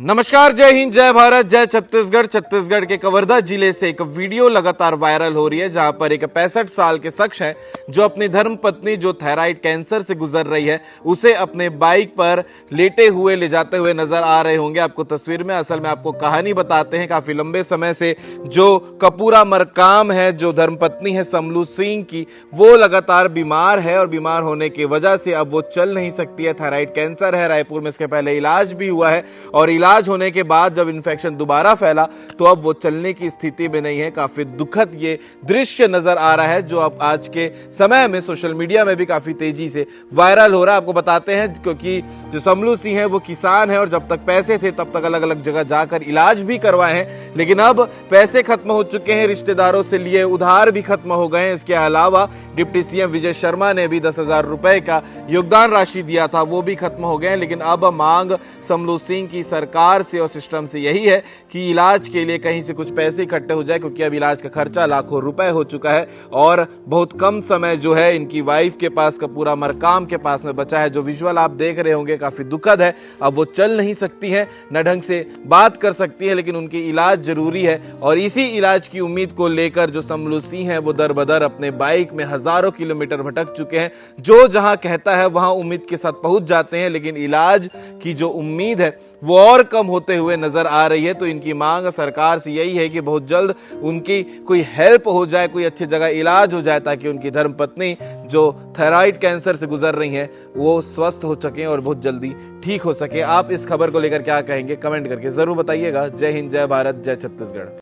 नमस्कार, जय हिंद, जय भारत, जय छत्तीसगढ़। छत्तीसगढ़ के कवर्धा जिले से एक वीडियो लगातार वायरल हो रही है, जहां पर एक 65 साल के शख्स हैं जो अपनी धर्मपत्नी जो थायराइड कैंसर से गुजर रही है उसे अपने बाइक पर लेटे हुए ले जाते हुए नजर आ रहे होंगे आपको तस्वीर में। असल में आपको कहानी बताते हैं। काफी लंबे समय से जो कपूरा मरकाम है, जो धर्मपत्नी है समलू सिंह की, वो लगातार बीमार है और बीमार होने की वजह से अब वो चल नहीं सकती है। थायराइड कैंसर है, रायपुर में इसके पहले इलाज भी हुआ है और इलाज होने के बाद जब इन्फेक्शन दोबारा फैला तो अब वो चलने की स्थिति में नहीं है। काफी दुखद ये दृश्य नजर आ रहा है जो अब आज के समय में सोशल मीडिया में भी काफी तेजी से वायरल हो रहा है। आपको बताते हैं क्योंकि जो समलू सिंह है वो किसान है और जब तक पैसे थे तब तक अलग अलग जगह जाकर इलाज भी करवाए हैं, लेकिन अब पैसे खत्म हो चुके हैं, रिश्तेदारों से लिए उधार भी खत्म हो गए हैं। इसके अलावा डिप्टी सीएम विजय शर्मा ने भी 10,000 रुपए का योगदान राशि दिया था, वो भी खत्म हो गए हैं। लेकिन अब मांग समलू सिंह की सरकार से और सिस्टम से यही है कि इलाज के लिए कहीं से कुछ पैसे इकट्ठे हो जाए, क्योंकि अब इलाज का खर्चा लाखों रुपए हो चुका है और बहुत कम समय जो है इनकी वाइफ के पास का पूरा मरकाम के पास में बचा है। जो विजुअल आप देख रहे होंगे काफी दुखद है। अब वो चल नहीं सकती हैं, न ढंग से बात कर सकती है, लेकिन उनकी इलाज जरूरी है और इसी इलाज की उम्मीद को लेकर जो समलू सिंह है वो दर बदर अपने बाइक में हजारों किलोमीटर भटक चुके हैं। जो जहां कहता है वहां उम्मीद के साथ पहुंच जाते हैं, लेकिन इलाज की जो उम्मीद है वो और कम होते हुए नजर आ रही है। तो इनकी मांग सरकार से यही है कि बहुत जल्द उनकी कोई हेल्प हो जाए, कोई अच्छी जगह इलाज हो जाए, ताकि उनकी धर्मपत्नी जो थायराइड कैंसर से गुजर रही है वो स्वस्थ हो सके और बहुत जल्दी ठीक हो सके। आप इस खबर को लेकर क्या कहेंगे, कमेंट करके जरूर बताइएगा। जय हिंद, जय भारत, जय छत्तीसगढ़।